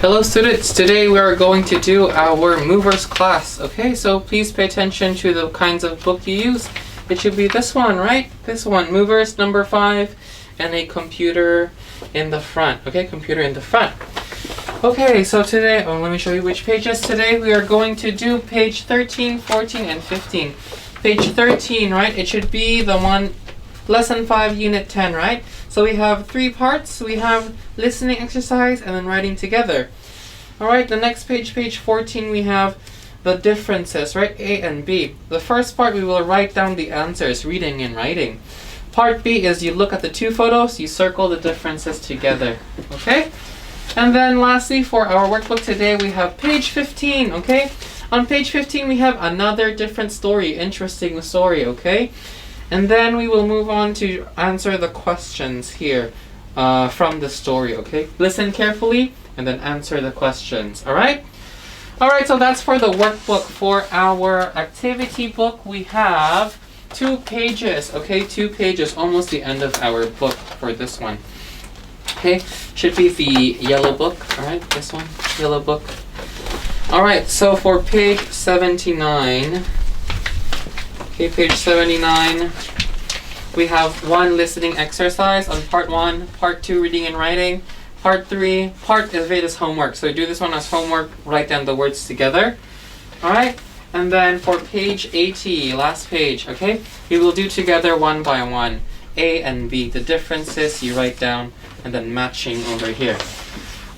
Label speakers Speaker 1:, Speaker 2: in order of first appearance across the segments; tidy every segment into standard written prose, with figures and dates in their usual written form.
Speaker 1: Hello students, today we are going to do our movers class. Okay, so please pay attention to the kinds of book you use. It should be this one, right? This one, movers number 5, and a computer in the front. Okay, computer in the front. Okay, so today, let me show you which pages. Today we are going to do page 13, 14, and 15. Page 13, right? It should be the one, lesson 5, unit 10, right? So we have 3 parts. We have listening exercise and then writing together. Alright, the next page, page 14, we have the differences, right? A and B. The first part we will write down the answers, reading and writing. Part B is you look at the 2 photos, you circle the differences together. Okay? And then lastly, for our workbook today, we have page 15, okay? On page 15, we have another different story, interesting story, okay? And then we will move on to answer the questions here from the story, okay? Listen carefully and then answer the questions, alright? Alright, so that's for the workbook. For our activity book, we have 2 pages, okay? 2 pages, almost the end of our book for this one. Okay, should be the yellow book, alright? This one, yellow book. Alright, so for page 79, okay, page 79, we have 1 listening exercise on part 1, part 2 reading and writing, part 3, part of it is homework. So do this one as homework, write down the words together. Alright, and then for page 80, last page, okay, we will do together one by one, A and B. The differences you write down and then matching over here.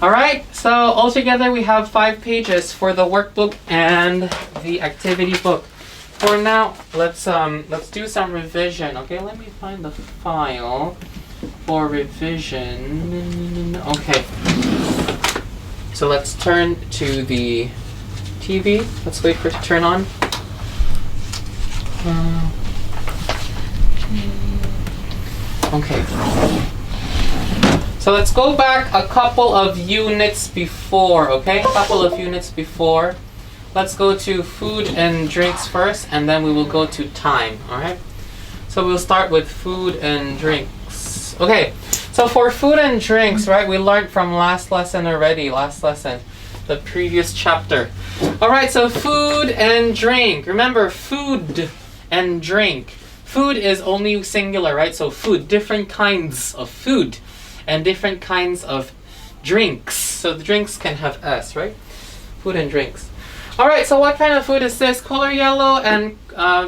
Speaker 1: Alright, so altogether we have 5 pages for the workbook and the activity book. For now, let's do some revision. Okay, let me find the file for revision. Okay. So let's turn to the TV. Let's wait for it to turn on. Okay. So let's go back a couple of units before, okay? A couple of units before. Let's go to food and drinks first, and then we will go to time, alright? So we'll start with food and drinks. Okay, so for food and drinks, right, we learned from last lesson already, the previous chapter. Alright, so food and drink. Remember, food and drink. Food is only singular, right? So food, different kinds of food and different kinds of drinks. So the drinks can have S, right? Food and drinks. Alright, so what kind of food is this? Color yellow and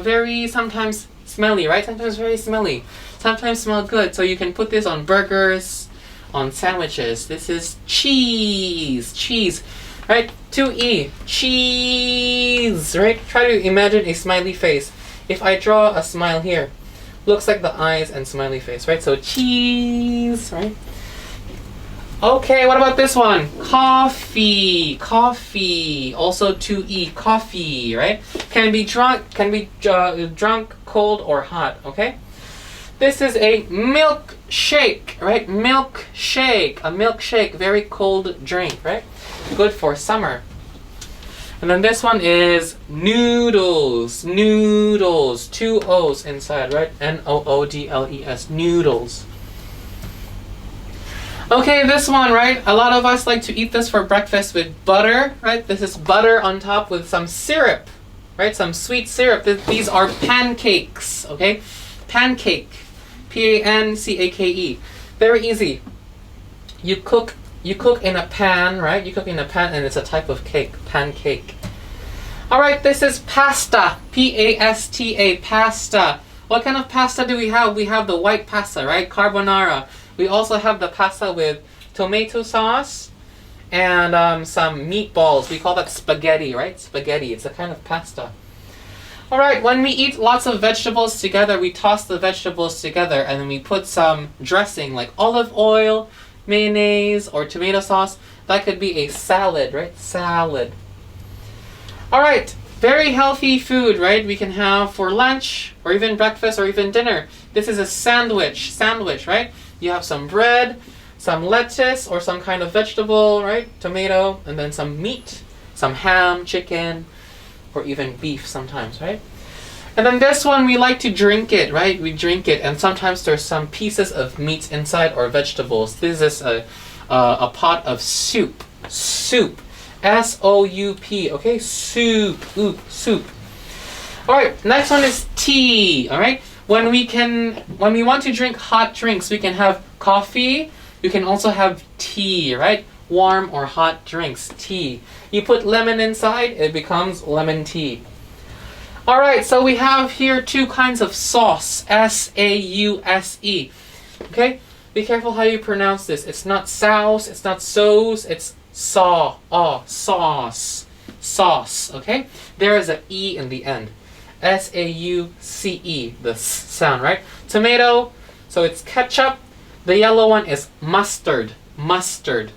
Speaker 1: very sometimes smelly, right? Sometimes very smelly. Sometimes smell good. So you can put this on burgers, on sandwiches. This is cheese. Cheese. Right? 2E. Cheese. Right? Try to imagine a smiley face. If I draw a smile here, looks like the eyes and smiley face, right? So cheese, right? Okay, what about this one? Coffee. Coffee. Also 2E. Coffee, right? Can be drunk, drunk, cold, or hot, okay? This is a milkshake, right? Milkshake. A milkshake, very cold drink, right? Good for summer. And then this one is noodles. Noodles. 2 O's inside, right? Noodles. Noodles. Okay, this one, right? A lot of us like to eat this for breakfast with butter, right? This is butter on top with some syrup, right? Some sweet syrup. These are pancakes, okay? Pancake. P-A-N-C-A-K-E. Very easy. You cook in a pan, right? You cook in a pan and it's a type of cake, pancake. Alright, this is pasta. P-A-S-T-A, pasta. What kind of pasta do we have? We have the white pasta, right? Carbonara. We also have the pasta with tomato sauce and some meatballs. We call that spaghetti, right? Spaghetti. It's a kind of pasta. Alright, when we eat lots of vegetables together, we toss the vegetables together and then we put some dressing like olive oil, mayonnaise, or tomato sauce. That could be a salad, right? Salad. Alright, very healthy food, right? We can have for lunch, or even breakfast, or even dinner. This is a sandwich. Sandwich, right? You have some bread, some lettuce, or some kind of vegetable, right? Tomato, and then some meat, some ham, chicken, or even beef sometimes, right? And then this one, we like to drink it, right? We drink it, and sometimes there's some pieces of meat inside or vegetables. This is a pot of soup, Soup. S-O-U-P. Okay, soup. Ooh, soup. All right, next one is tea. All right, when we want to drink hot drinks, we can have coffee. You can also have tea, right? Warm or hot drinks, tea. You put lemon inside, it becomes lemon tea. All right, so we have here two kinds of sauce, S-A-U-S-E. Okay, be careful how you pronounce this. It's not sauce, it's not sauce, it's sauce. Sauce, okay? There is an E in the end. S-A-U-C-E, the sound, right? Tomato, so it's ketchup. The yellow one is mustard. Mustard.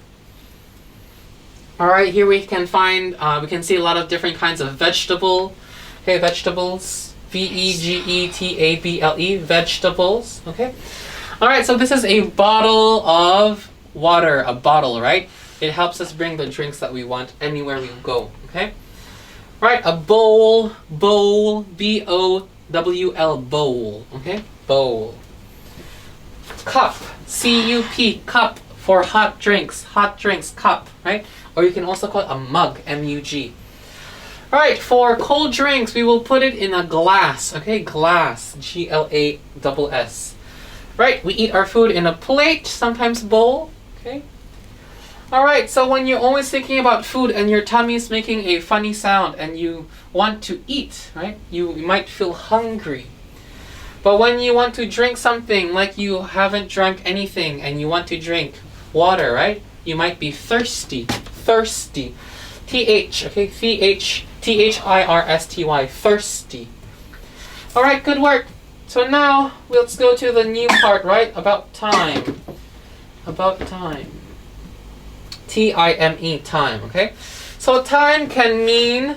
Speaker 1: All right, here we can see a lot of different kinds of vegetable. Okay, vegetables. V-E-G-E-T-A-B-L-E, vegetables. Okay. All right, so this is a bottle of water. A bottle, right? It helps us bring the drinks that we want anywhere we go. Okay. Right, a bowl, B-O-W-L, bowl, okay? Bowl. Cup, C-U-P, cup, for hot drinks, cup, right? Or you can also call it a mug, M-U-G. Right, for cold drinks, we will put it in a glass, okay? Glass, G-L-A-S-S. Right, we eat our food in a plate, sometimes bowl, okay? Alright, so when you're always thinking about food and your tummy is making a funny sound and you want to eat, right? You might feel hungry. But when you want to drink something, like you haven't drunk anything and you want to drink water, right? You might be thirsty. Thirsty. T-H, okay? T-H-I-R-S-T-Y. Thirsty. Alright, good work. So now, let's go to the new part, right? About time. About time. T-I-M-E, time, okay? So time can mean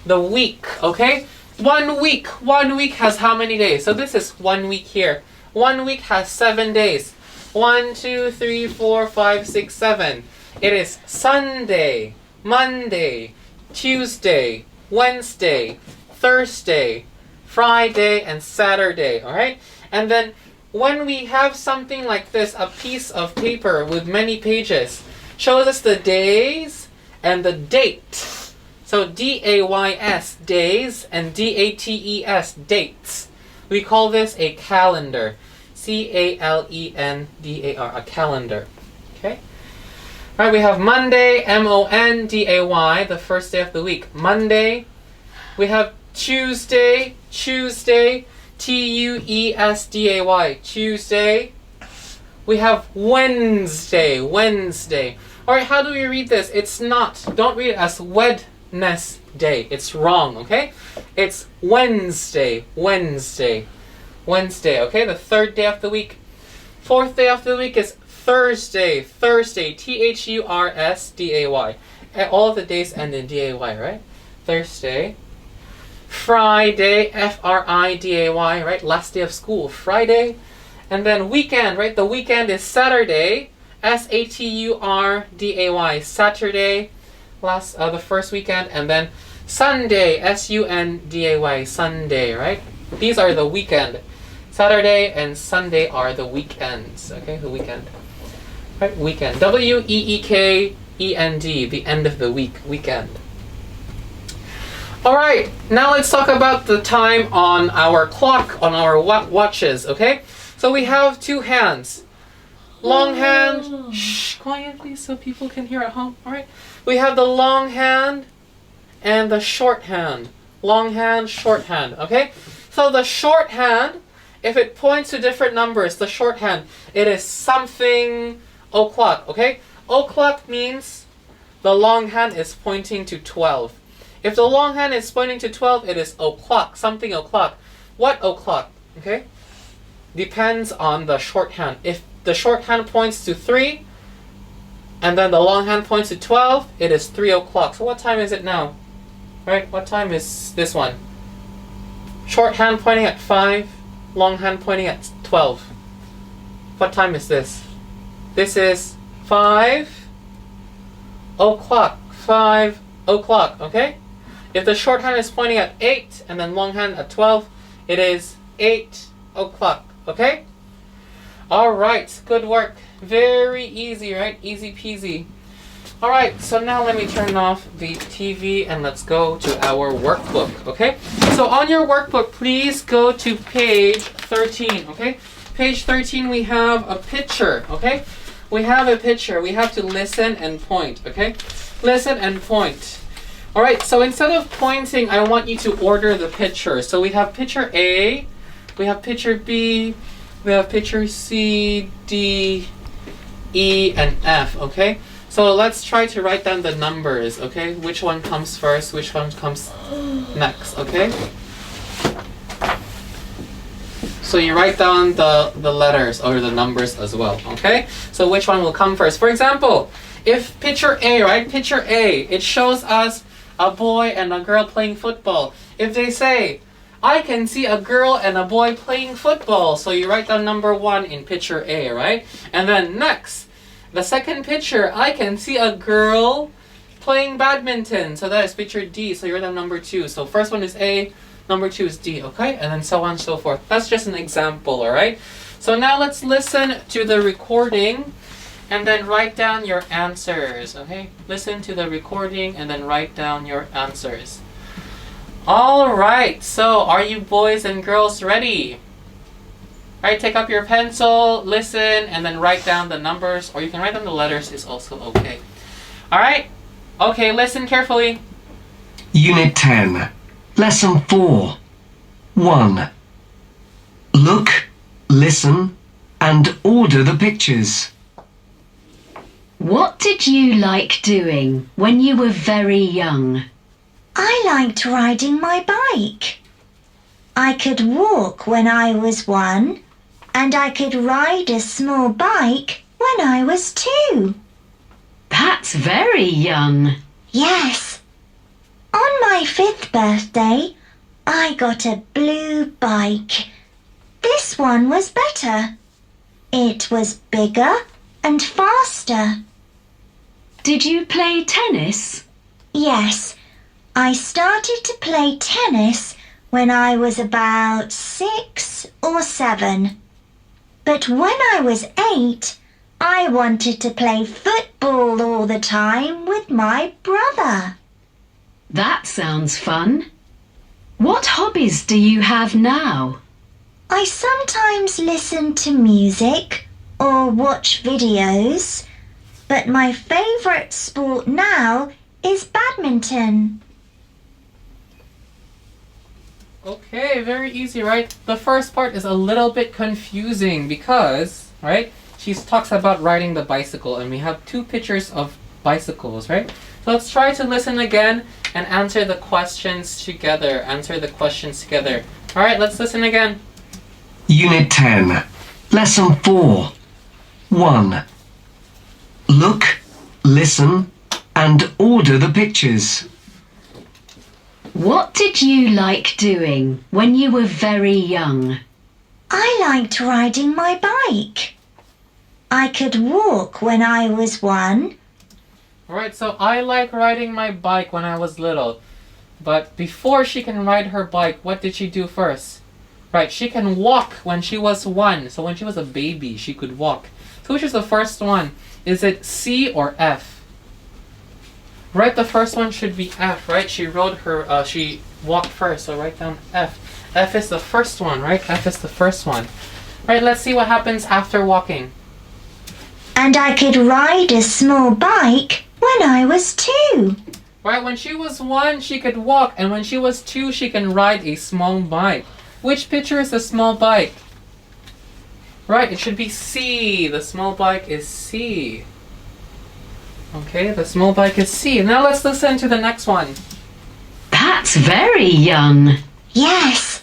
Speaker 1: the week, okay? 1 week. 1 week has how many days? So this is 1 week here. 1 week has 7 days. 1, 2, 3, 4, 5, 6, 7. It is Sunday, Monday, Tuesday, Wednesday, Thursday, Friday, and Saturday, all right? And then when we have something like this, a piece of paper with many pages, shows us the days and the date. So D-A-Y-S, days, and D-A-T-E-S, dates. We call this a calendar. C-A-L-E-N-D-A-R, a calendar. Okay? All right, we have Monday, M-O-N-D-A-Y, the first day of the week. Monday. We have Tuesday, T-U-E-S-D-A-Y, Tuesday. We have Wednesday. All right, how do we read this? Don't read it as Wednesday. It's wrong, okay? It's Wednesday, okay? The third day of the week. Fourth day of the week is Thursday, T-H-U-R-S-D-A-Y. All of the days end in D-A-Y, right? Thursday. Friday, F-R-I-D-A-Y, right? Last day of school, Friday. And then weekend, right? The weekend is Saturday, S-A-T-U-R-D-A-Y, Saturday, the first weekend. And then Sunday, S-U-N-D-A-Y, Sunday, right? These are the weekend. Saturday and Sunday are the weekends, okay? The weekend. Right? Weekend. W-E-E-K-E-N-D, the end of the week, weekend. All right, now let's talk about the time on our clock, on our watches, okay? So we have two hands. Long hand, shh, quiet please so people can hear at home, all right? We have the long hand and the short hand. Long hand, short hand, okay? So the short hand, if it points to different numbers, the short hand, it is something o'clock, okay? O'clock means the long hand is pointing to 12. If the long hand is pointing to 12, it is o'clock, something o'clock. What o'clock, okay? Depends on the short hand. If the short hand points to 3, and then the long hand points to 12, it is 3 o'clock. So what time is it now? Right, what time is this one? Short hand pointing at 5, long hand pointing at 12. What time is this? This is 5 o'clock. 5 o'clock, okay? If the short hand is pointing at 8 and then long hand at 12, it is 8 o'clock, okay? All right, good work. Very easy, right? Easy peasy. Alright, so now let me turn off the TV and let's go to our workbook, okay? So on your workbook, please go to page 13, okay? Page 13, we have a picture, okay? We have a picture. We have to listen and point, okay? Listen and point. Alright, so instead of pointing, I want you to order the picture. So we have picture A, we have picture B, we have picture C, D, E, and F, okay? So let's try to write down the numbers, okay? Which one comes first, which one comes next, okay? So you write down the letters or the numbers as well, okay? So which one will come first? For example, if picture A, right? Picture A, it shows us a boy and a girl playing football. If they say, I can see a girl and a boy playing football, so you write down number 1 in picture A, right? And then next, the second picture, I can see a girl playing badminton. So that is picture D. So you're the number 2. So first one is A, number 2 is D, okay? And then so on and so forth. That's just an example, alright? So now let's listen to the recording and then write down your answers, okay? Listen to the recording and then write down your answers. Alright, so are you boys and girls ready? Alright, take up your pencil, listen, and then write down the numbers, or you can write down the letters, is also okay. Alright? Okay, listen carefully.
Speaker 2: Unit 10, Lesson 4. 1. Look, listen, and order the pictures.
Speaker 3: What did you like doing when you were very young?
Speaker 4: I liked riding my bike. I could walk when I was 1, and I could ride a small bike when I was 2.
Speaker 3: That's very young.
Speaker 4: Yes. On my 5th birthday, I got a blue bike. This one was better. It was bigger and faster.
Speaker 3: Did you play tennis?
Speaker 4: Yes, I started to play tennis when I was about 6 or 7. But when I was 8, I wanted to play football all the time with my brother.
Speaker 3: That sounds fun. What hobbies do you have now?
Speaker 4: I sometimes listen to music or watch videos, but my favourite sport now is badminton.
Speaker 1: Okay, very easy, right? The first part is a little bit confusing because, right, she talks about riding the bicycle and we have 2 pictures of bicycles, right? So let's try to listen again and answer the questions together. Alright, let's listen again.
Speaker 2: Unit 10, Lesson 4. 1. Look, listen, and order the pictures.
Speaker 3: What did you like doing when you were very young?
Speaker 4: I liked riding my bike. I could walk when I was 1.
Speaker 1: Alright, so I like riding my bike when I was little. But before she can ride her bike, what did she do first? Right, she can walk when she was 1. So when she was a baby, she could walk. So which is the first one? Is it C or F? Right, the first one should be F, right? She walked first, so write down F. F is the first one, right? F is the first one. Right, let's see what happens after walking.
Speaker 4: And I could ride a small bike when I was 2.
Speaker 1: Right, when she was 1, she could walk, and when she was 2, she can ride a small bike. Which picture is the small bike? Right, it should be C. The small bike is C. Okay, the small bike is C. Now let's listen to the next one.
Speaker 3: That's very young.
Speaker 4: Yes.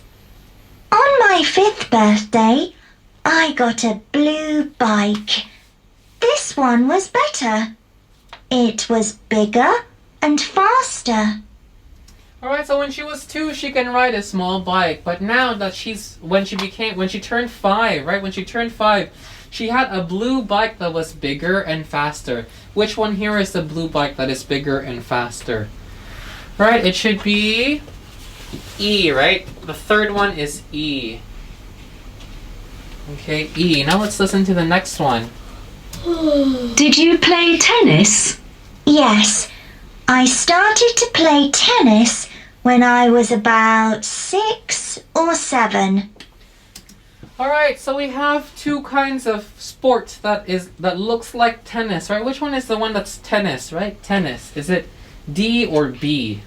Speaker 4: On my 5th birthday, I got a blue bike. This one was better. It was bigger and faster.
Speaker 1: Alright, so when she was 2, she can ride a small bike. But now that when she turned 5, right? When she turned 5, she had a blue bike that was bigger and faster. Which one here is the blue bike that is bigger and faster? Right, it should be E, right? The third one is E. Okay, E. Now let's listen to the next one.
Speaker 3: Did you play tennis?
Speaker 4: Yes, I started to play tennis when I was about 6 or 7.
Speaker 1: Alright, so we have two kinds of sport that looks like tennis, right? Which one is the one that's tennis, right? Tennis. Is it D or B?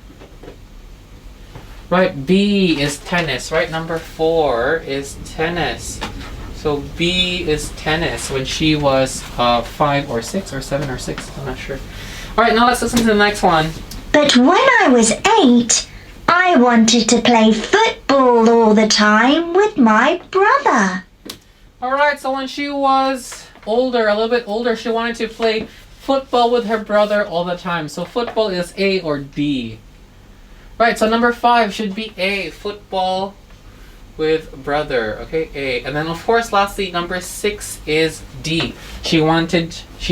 Speaker 1: Right, B is tennis, right? Number 4 is tennis. So B is tennis when she was 5 or 6 or 7 or 6, I'm not sure. Alright, now let's listen to the next one.
Speaker 4: But when I was 8, I wanted to play football all the time with my brother.
Speaker 1: Alright, so when she was older, a little bit older, she wanted to play football with her brother all the time. So football is A or D. Right, so number 5 should be A, football with brother. Okay, A. And then of course lastly, number 6 is D. She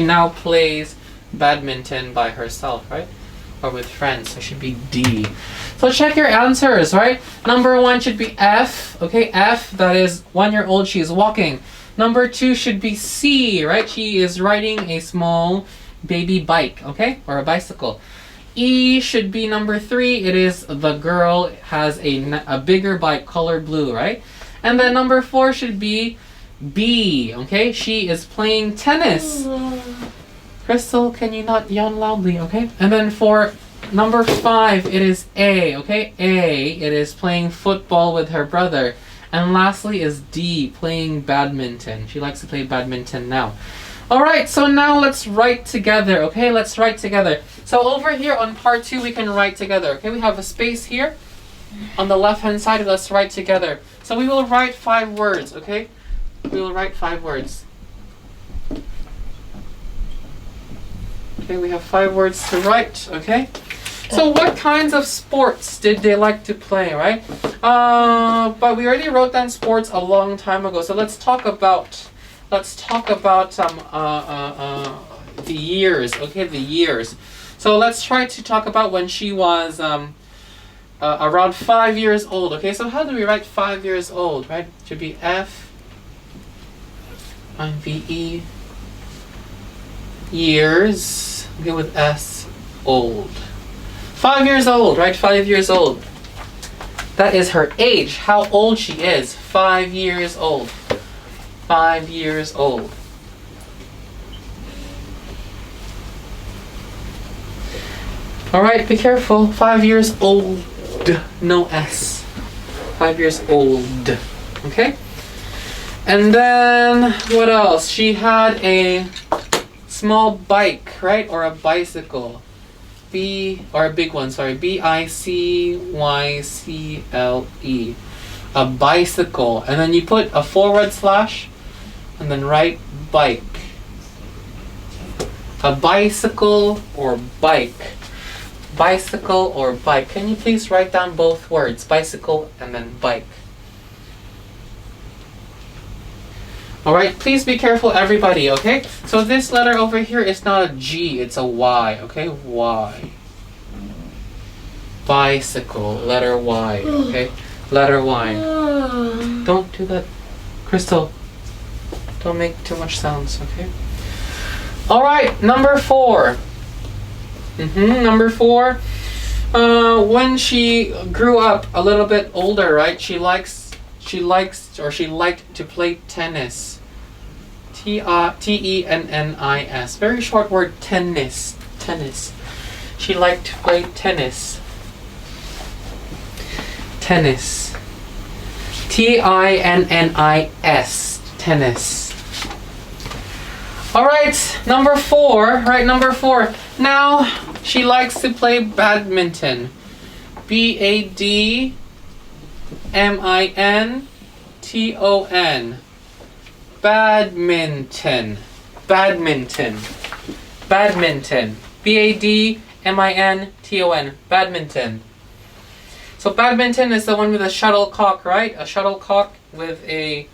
Speaker 1: now plays badminton by herself, right? Or with friends, so it should be D. So check your answers, right? Number 1 should be F. Okay, F, that is 1-year-old, she is walking. Number 2 should be C, right? She is riding a small baby bike, okay? Or a bicycle. E should be number 3. It is the girl has a bigger bike, color blue, right? And then number 4 should be B, okay? She is playing tennis. Crystal, can you not yawn loudly, okay? And then for number 5, it is A, okay? A, it is playing football with her brother. And lastly is D, playing badminton. She likes to play badminton now. Alright, so now let's write together, okay? Let's write together. So over here on part 2, we can write together, okay? We have a space here. On the left-hand side, let's write together. So we will write 5 words, okay? We will write 5 words. Okay, we have 5 words to write, okay? So what kinds of sports did they like to play, right? But we already wrote down sports a long time ago. So let's talk about the years, okay? The years. So let's try to talk about when she was around 5 years old, okay? So how do we write 5 years old, right? It should be F I V E years, okay, with S, old. 5 years old, right? 5 years old. That is her age, how old she is. 5 years old. 5 years old. Alright, be careful. 5 years old. No S. 5 years old. Okay? And then, what else? She had a small bike, right? Or a bicycle. Or a big one, sorry. B-I-C-Y-C-L-E. A bicycle. And then you put a forward slash and then write bike. A bicycle or bike. Bicycle or bike. Can you please write down both words? Bicycle and then bike. Alright, please be careful everybody, okay? So this letter over here is not a G, it's a Y, okay? Y. Bicycle, letter Y, okay? Letter Y. Don't do that. Crystal, don't make too much sounds, okay? Alright, number 4. Number 4. When she grew up a little bit older, right? She liked to play tennis. T-E-N-N-I-S. Very short word, tennis. Tennis. She liked to play tennis. Tennis. T-I-N-N-I-S. Tennis. Alright, number 4. Right, number 4. Now, she likes to play badminton. B-A-D-M-I-N-T-O-N. Badminton. Badminton. Badminton. B-A-D-M-I-N-T-O-N. Badminton. So badminton is the one with a shuttlecock, right? A shuttlecock with a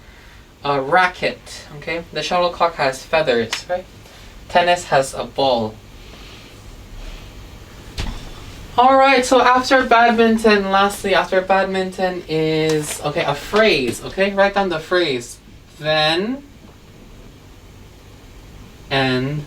Speaker 1: racket. Okay? The shuttlecock has feathers, right? Tennis has a ball. Alright, so after badminton, lastly, after badminton is, okay, a phrase, okay? Write down the phrase. Then, and,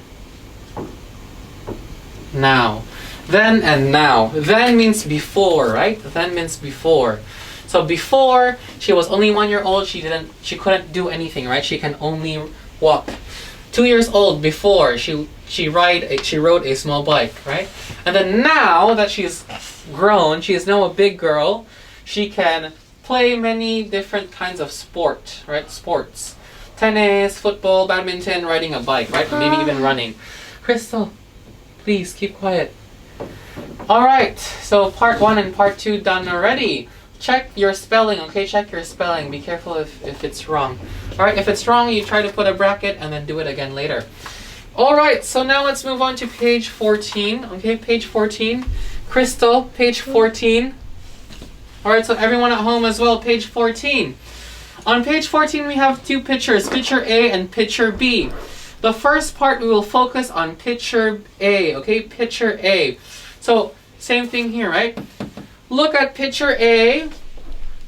Speaker 1: now. Then and now. Then means before, right? Then means before. So before, she was only 1 year old, she couldn't do anything, right? She can only walk. 2 years old, before, she rode a small bike, right? And then now that she's grown, she is now a big girl, she can play many different kinds of sport, right? Sports. Tennis, football, badminton, riding a bike, right? Maybe even running. Crystal, please keep quiet. Alright, so part 1 and part 2 done already. Check your spelling, okay? Check your spelling. Be careful if it's wrong. Alright, if it's wrong, you try to put a bracket and then do it again later. Alright, so now let's move on to page 14. Okay, page 14. Crystal, page 14. Alright, so everyone at home as well, page 14. On page 14, we have two pictures, picture A and picture B. The first part, we will focus on picture A, okay? Picture A. So, same thing here, right? Look at picture A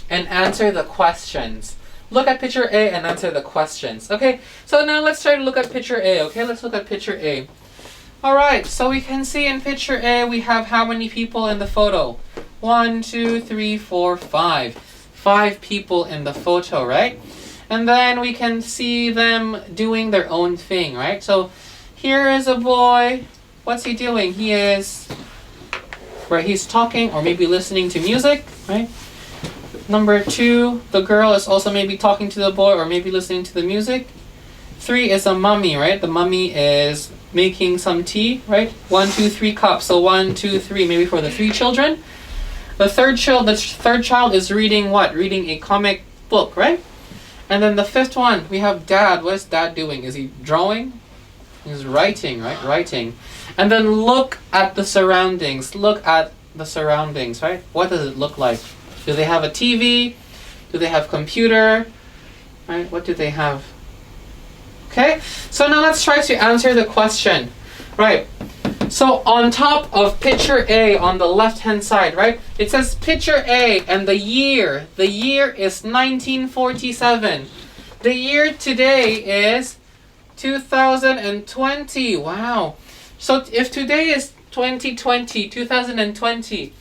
Speaker 1: and answer the questions. Look at picture A and answer the questions. Okay, so now let's try to look at picture A, okay? Let's look at picture A. Alright, so we can see in picture A, we have how many people in the photo? 1, 2, 3, 4, 5. 5 people in the photo, right? And then we can see them doing their own thing, right? So here is a boy. What's he doing? He's talking or maybe listening to music, right? Number 2, the girl is also maybe talking to the boy or maybe listening to the music. 3 is a mummy, right? The mummy is making some tea, right? 1, 2, 3 cups. So 1, 2, 3, maybe for the 3 children. The third child is reading what? Reading a comic book, right? And then the 5th one, we have dad. What is dad doing? Is he drawing? He's writing, right? Writing. And then look at the surroundings. Look at the surroundings, right? What does it look like? Do they have a TV? Do they have computer? Right? What do they have? Okay, so now let's try to answer the question. Right, so on top of picture A on the left-hand side, right? It says picture A and the year. The year is 1947. The year today is 2020. Wow. So if today is 2020,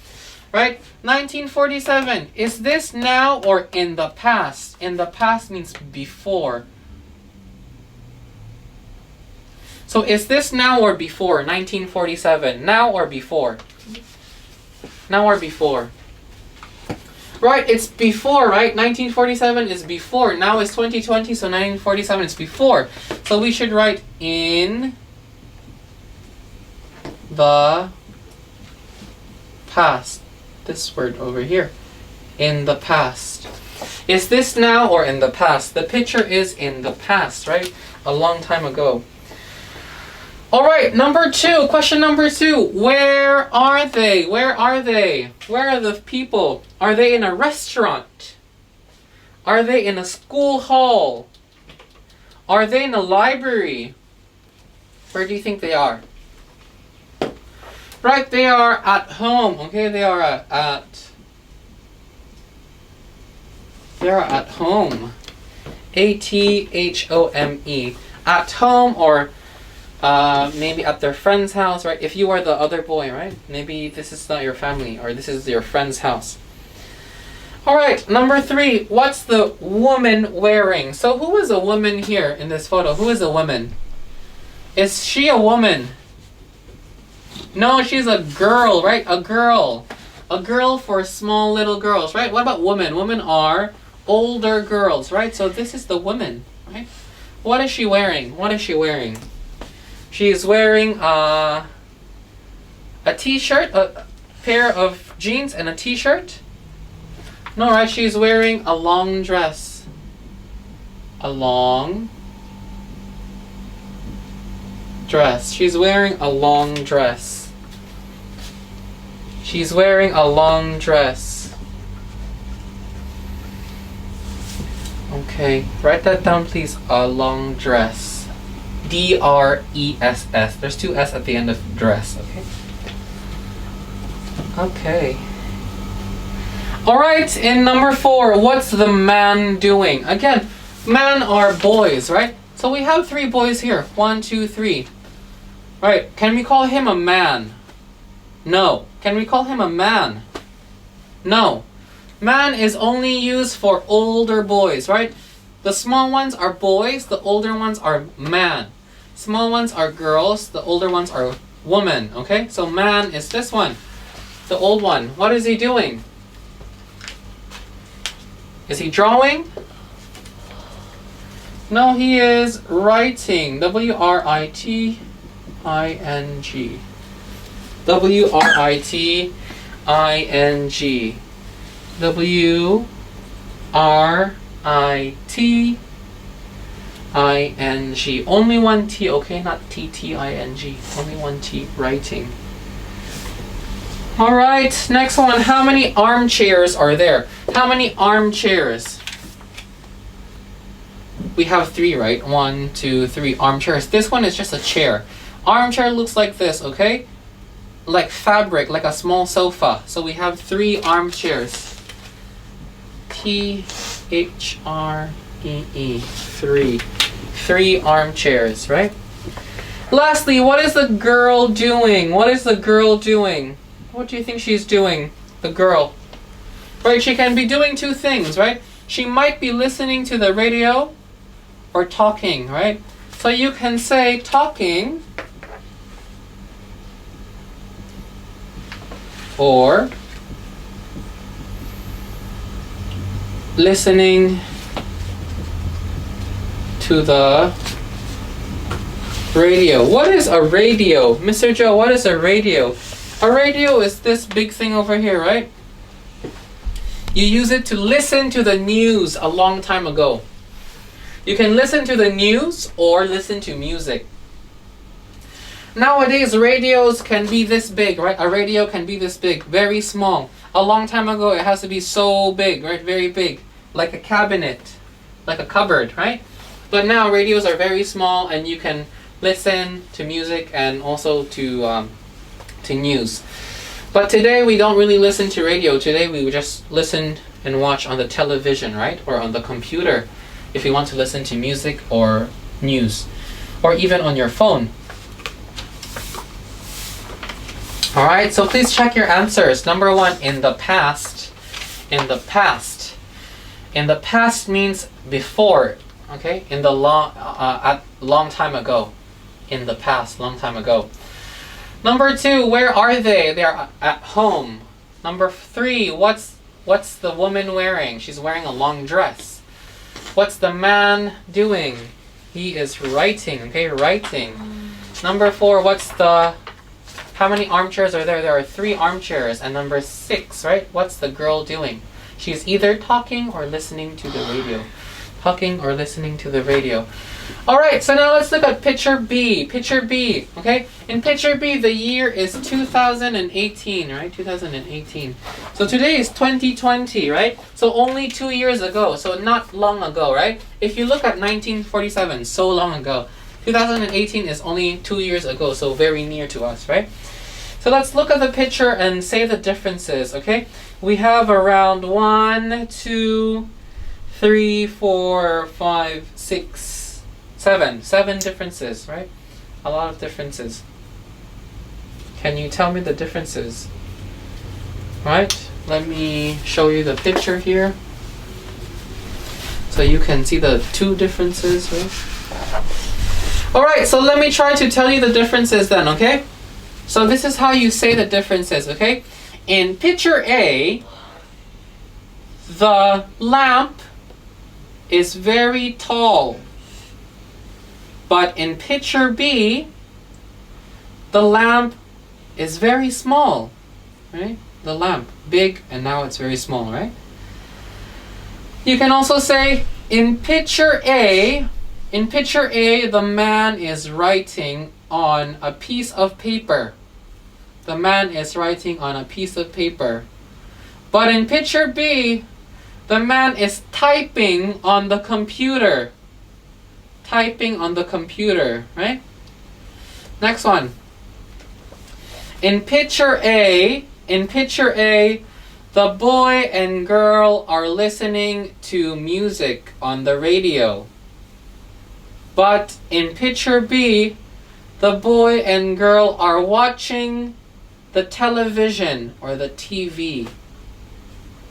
Speaker 1: right? 1947. Is this now or in the past? In the past means before. So is this now or before? 1947. Now or before? Now or before? Right, it's before, right? 1947 is before. Now is 2020, so 1947 is before. So we should write in the past. This word over here. In the past. Is this now or in the past? The picture is in the past, right? A long time ago. Alright, number 2. Question number 2. Where are they? Where are they? Where are the people? Are they in a restaurant? Are they in a school hall? Are they in a library? Where do you think they are? Right, they are at home. Okay, they are at home. A-T-H-O-M-E. At home or maybe at their friend's house, right? If you are the other boy, right? Maybe this is not your family or this is your friend's house. Alright, number 3. What's the woman wearing? So who is a woman here in this photo? Who is a woman? Is she a woman? No, she's a girl, right? A girl. A girl for small little girls, right? What about women? Women are older girls, right? So this is the woman, right? What is she wearing? What is she wearing? She is wearing a t-shirt, a pair of jeans and a t-shirt. No, right? She's wearing a long dress. A long dress. She's wearing a long dress. She's wearing a long dress. Okay, write that down please. A long dress. D-R-E-S-S. There's 2 S at the end of dress, okay? Okay. Alright, in number 4, what's the man doing? Again, man are boys, right? So we have 3 boys here. 1, 2, 3. Right, can we call him a man? No. Can we call him a man? No. Man is only used for older boys, right? The small ones are boys, the older ones are man. Small ones are girls, the older ones are woman, okay? So man is this one, the old one. What is he doing? Is he drawing? No, he is writing. W-R-I-T-I-N-G. W-R-I-T-I-N-G. W-R-I-T-I-N-G. Only one T, okay? Not T-T-I-N-G. Only one T, writing. Alright, next one. How many armchairs are there? How many armchairs? We have 3, right? 1, 2, 3 armchairs. This one is just a chair. Armchair looks like this, okay? Like fabric, like a small sofa. So we have 3 armchairs. T-H-R-E-E. 3. 3 armchairs, right? Lastly, what is the girl doing? What is the girl doing? What do you think she's doing? The girl. Right, she can be doing 2 things, right? She might be listening to the radio or talking, right? So you can say talking or listening to the radio. What is a radio? Mr. Joe, what is a radio? A radio is this big thing over here, right? You use it to listen to the news a long time ago. You can listen to the news or listen to music. Nowadays, radios can be this big, right? A radio can be this big, very small. A long time ago, it has to be so big, right? Very big, like a cabinet, like a cupboard, right? But now radios are very small, and you can listen to music and also to news. But today we don't really listen to radio. Today we just listen and watch on the television, right? Or on the computer if you want to listen to music or news. Or even on your phone. Alright, so please check your answers. Number 1, in the past. In the past. In the past means before, okay? In the long time ago. In the past, long time ago. Number 2, where are they? They are at home. Number 3, what's the woman wearing? She's wearing a long dress. What's the man doing? He is writing, okay? Writing. Number 4, how many armchairs are there? There are 3 armchairs. And number 6, right? What's the girl doing? She's either talking or listening to the radio. Talking or listening to the radio. Alright, so now let's look at picture B. Picture B, okay? In picture B, the year is 2018, right? 2018. So today is 2020, right? So only 2 years ago, so not long ago, right? If you look at 1947, so long ago. 2018 is only 2 years ago, so very near to us, right? So let's look at the picture and say the differences, okay? We have around 1, 2, 3, 4, 5, 6, 7 differences, right? A lot of differences. Can you tell me the differences? Right? Let me show you the picture here. So you can see the 2 differences, right? Alright, so let me try to tell you the differences then, okay? So this is how you say the differences, okay? In picture A, the lamp is very tall. But in picture B, the lamp is very small, right? The lamp, big, and now it's very small, right? You can also say, in picture A, the man is writing on a piece of paper. The man is writing on a piece of paper. But in picture B, the man is typing on the computer. Typing on the computer, right? Next one. In picture A, the boy and girl are listening to music on the radio. But in picture B, the boy and girl are watching the television or the TV.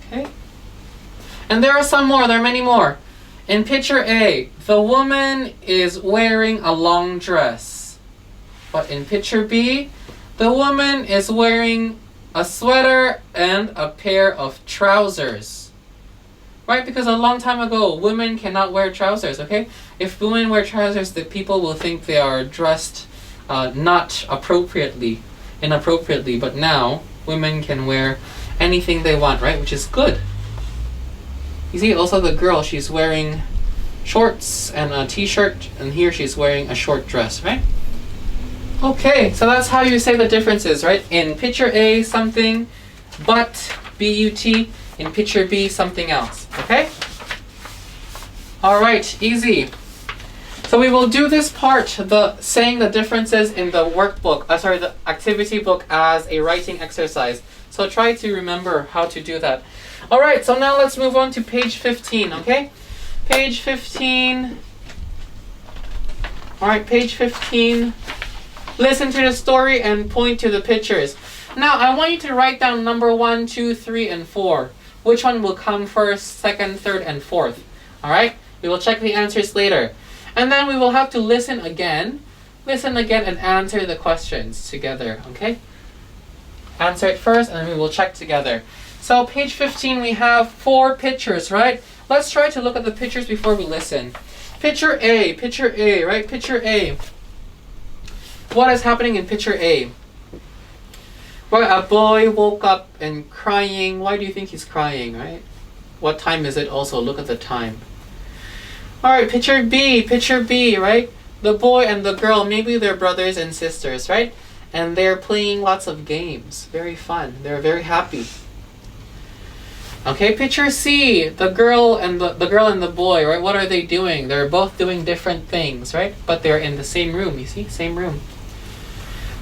Speaker 1: Okay? And there are some more, there are many more. In picture A, the woman is wearing a long dress. But in picture B, the woman is wearing a sweater and a pair of trousers. Right? Because a long time ago, women cannot wear trousers, okay? If women wear trousers, the people will think they are dressed not inappropriately. But now, women can wear anything they want, right? Which is good. You see, also the girl, she's wearing shorts and a t-shirt, and here she's wearing a short dress, right? Okay, so that's how you say the differences, right? In picture A, something, but, B-U-T. In picture B, something else, okay? Alright, easy. So we will do this part, the saying the differences in the workbook, the activity book as a writing exercise. So try to remember how to do that. Alright, so now let's move on to page 15, okay? Page 15. Alright, page 15. Listen to the story and point to the pictures. Now, I want you to write down number 1, 2, 3, and 4. Which one will come first, second, third, and fourth? Alright? We will check the answers later. And then we will have to listen again and answer the questions together, okay? Answer it first and then we will check together. So page 15 we have 4 pictures, right? Let's try to look at the pictures before we listen. Picture A, right? Picture A. What is happening in picture A? Well, a boy woke up and crying. Why do you think he's crying, right? What time is it also? Look at the time. Alright, picture B, right? The boy and the girl, maybe they're brothers and sisters, right? And they're playing lots of games. Very fun. They're very happy. Okay, picture C, the girl and the boy, right? What are they doing? They're both doing different things, right? But they're in the same room, you see? Same room.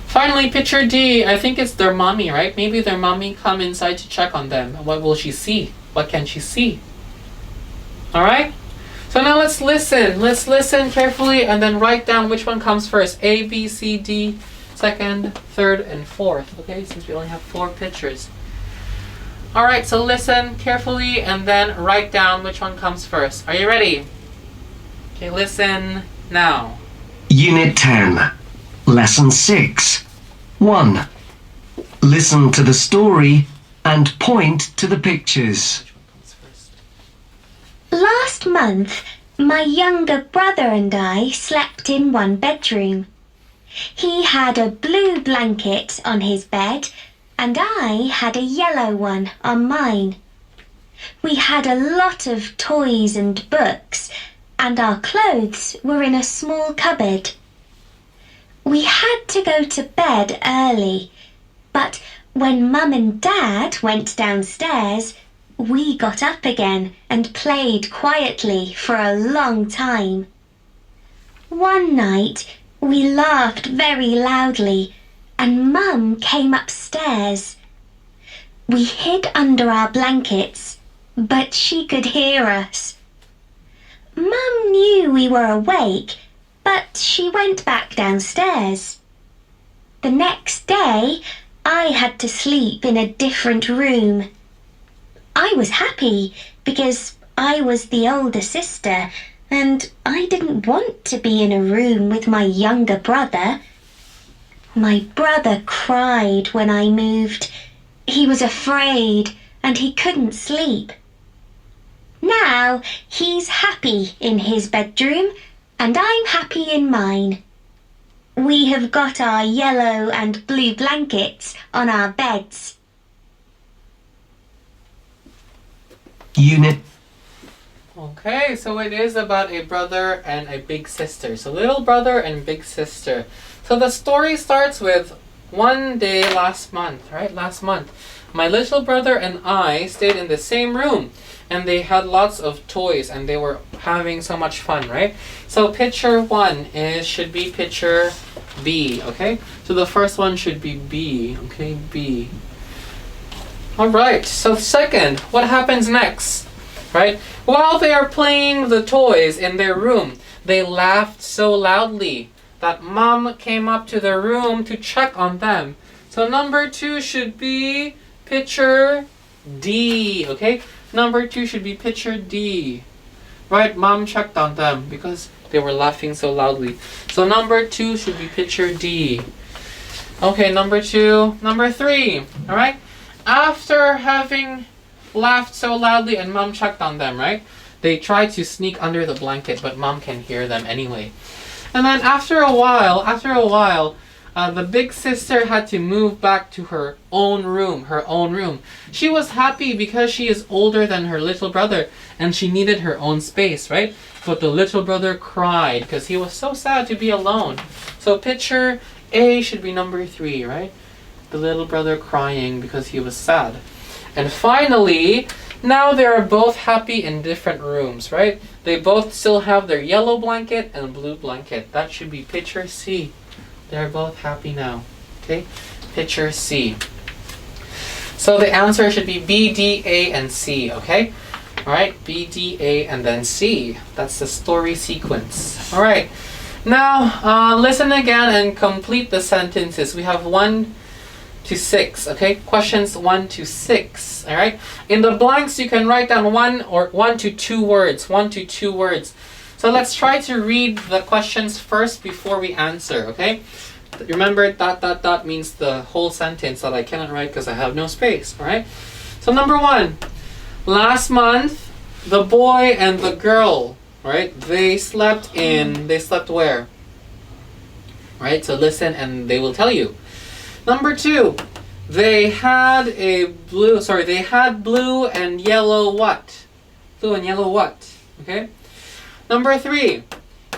Speaker 1: Finally, picture D, I think it's their mommy, right? Maybe their mommy come inside to check on them. What will she see? What can she see? Alright? So now let's listen. Let's listen carefully and then write down which one comes first. A, B, C, D, second, third, and fourth. Okay, since we only have 4 pictures. Alright, so listen carefully and then write down which one comes first. Are you ready? Okay, listen now.
Speaker 2: Unit 10. Lesson 6. 1. Listen to the story and point to the pictures.
Speaker 1: Which one comes first?
Speaker 4: Last month, my younger brother and I slept in one bedroom. He had a blue blanket on his bed and I had a yellow one on mine. We had a lot of toys and books and our clothes were in a small cupboard. We had to go to bed early, but when Mum and Dad went downstairs, we got up again and played quietly for a long time. One night, we laughed very loudly and Mum came upstairs. We hid under our blankets, but she could hear us. Mum knew we were awake, but she went back downstairs. The next day, I had to sleep in a different room. I was happy because I was the older sister and I didn't want to be in a room with my younger brother. My brother cried when I moved. He was afraid and he couldn't sleep. Now he's happy in his bedroom and I'm happy in mine. We have got our yellow and blue blankets on our beds.
Speaker 2: Unit
Speaker 1: Okay, so it is about a brother and a big sister. So little brother and big sister. So the story starts with one day last month, right? Last month. My little brother and I stayed in the same room and they had lots of toys and they were having so much fun, right? So picture 1 should be picture B, okay? So the first one should be B, okay? B. Alright, so second, what happens next? Right? While they are playing the toys in their room, they laughed so loudly that Mom came up to their room to check on them. So number 2 should be picture D, okay? Number 2 should be picture D. Right, Mom checked on them because they were laughing so loudly. So number 2 should be picture D. Okay, number 2. Number 3, alright? After having laughed so loudly and Mom checked on them, right? They tried to sneak under the blanket, but Mom can hear them anyway. And then after a while, the big sister had to move back to her own room. She was happy because she is older than her little brother and she needed her own space, right? But the little brother cried because he was so sad to be alone. So picture A should be number 3, right? The little brother crying because he was sad. And finally, now they are both happy in different rooms, right? They both still have their yellow blanket and blue blanket. That should be picture C. They're both happy now. Okay? Picture C. So the answer should be B, D, A, and C, okay? Alright, B, D, A, and then C. That's the story sequence. Alright, now listen again and complete the sentences. We have 1 to 6, okay? Questions 1 to 6, alright? In the blanks, you can write down 1 to 2 words. 1 to 2 words. So let's try to read the questions first before we answer, okay? Remember, ... means the whole sentence that I cannot write because I have no space, alright? So number 1, last month, the boy and the girl, right? They slept where? Right? So listen and they will tell you. Number 2, they had blue and yellow what? Blue and yellow what? Okay? Number 3,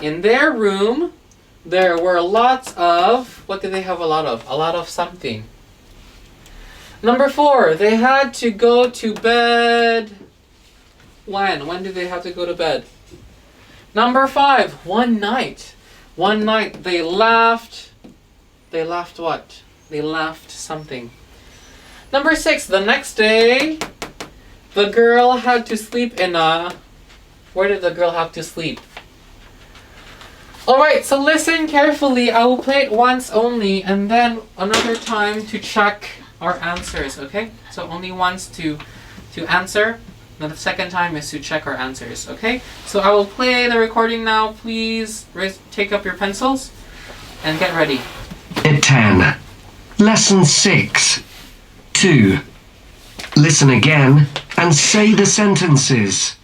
Speaker 1: in their room, there were lots of, what did they have a lot of? A lot of something. Number 4, they had to go to bed. When? When did they have to go to bed? Number 5, one night. One night they laughed. They laughed what? They laughed something. Number 6, the next day, the girl had to sleep in a... Where did the girl have to sleep? Alright, so listen carefully. I will play it once only and then another time to check our answers, okay? So only once to answer. Then the second time is to check our answers, okay? So I will play the recording now. Please take up your pencils and get ready.
Speaker 2: 10. Lesson 6. 2. Listen again and say the sentences.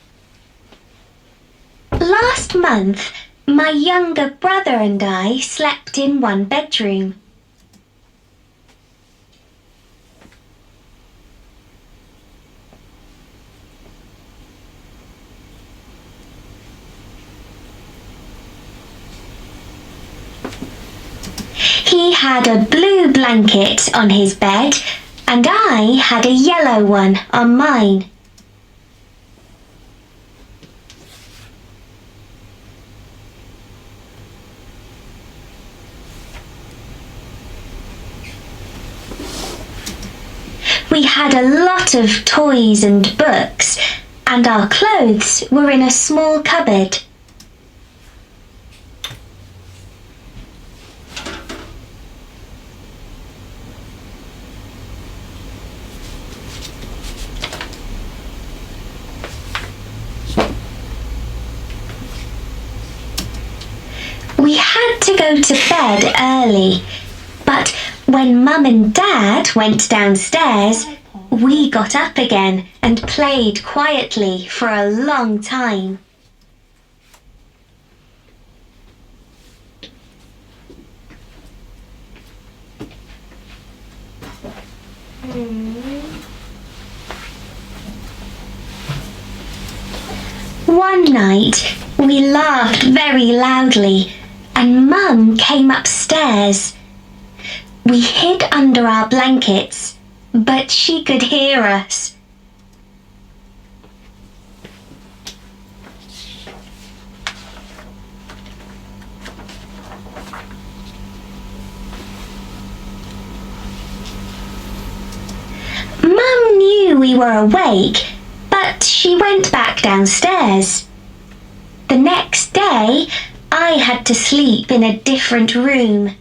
Speaker 4: Last month, my younger brother and I slept in one bedroom. He had a blue blanket on his bed and I had a yellow one on mine. We had a lot of toys and books, and our clothes were in a small cupboard. We had to go to bed early, but when Mum and Dad went downstairs, we got up again and played quietly for a long time. One night, we laughed very loudly, and Mum came upstairs. We hid under our blankets, but she could hear us. Mum knew we were awake, but she went back downstairs. The next day, I had to sleep in a different room.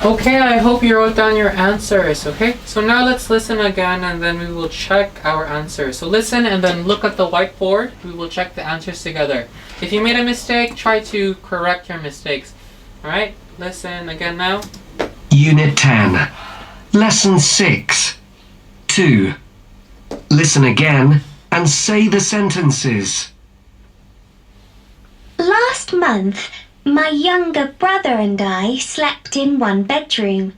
Speaker 1: Okay, I hope you wrote down your answers, okay? So now let's listen again and then we will check our answers. So listen and then look at the whiteboard. We will check the answers together. If you made a mistake, try to correct your mistakes. Alright, listen again now.
Speaker 2: Unit 10. Lesson 6. 2. Listen again and say the sentences.
Speaker 4: Last month, my younger brother and I slept in one bedroom.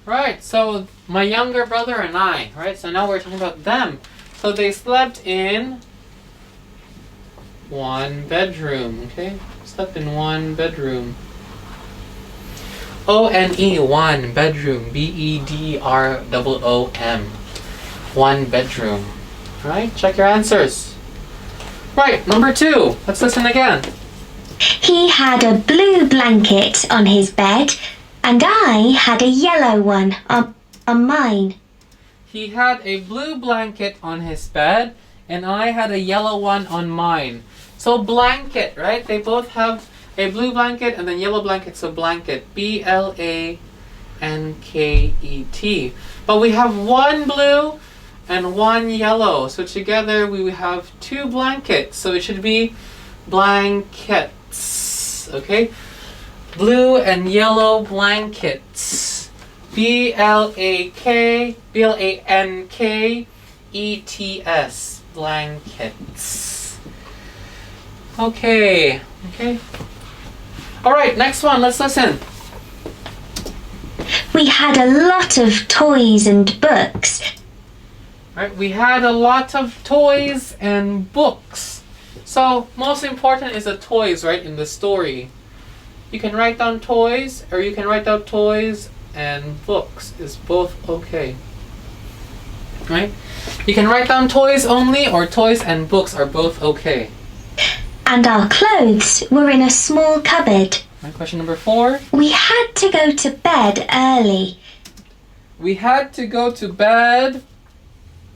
Speaker 1: Right, so my younger brother and I, right? So now we're talking about them. So they slept in one bedroom, okay? Slept in one bedroom. O-N-E, one bedroom. B-E-D-R-O-O-M. One bedroom. Right, check your answers. Right, number 2. Let's listen again.
Speaker 4: He had a blue blanket on his bed, and I had a yellow one on mine.
Speaker 1: He had a blue blanket on his bed, and I had a yellow one on mine. So blanket, right? They both have a blue blanket and then yellow blanket, so blanket. B-L-A-N-K-E-T. But we have one blue and one yellow. So together we have 2 blankets. So it should be blankets. Okay? Blue and yellow blankets. B-L-A-N-K-E-T-S. Blankets. Okay. Okay. Alright, next one. Let's listen.
Speaker 4: We had a lot of toys and books.
Speaker 1: Right, we had a lot of toys and books. So, most important is the toys, right, in the story. You can write down toys, or you can write down toys and books. Is both okay. Right? You can write down toys only, or toys and books are both okay.
Speaker 4: And our clothes were in a small cupboard.
Speaker 1: Right, question number 4.
Speaker 4: We had to go to bed early.
Speaker 1: We had to go to bed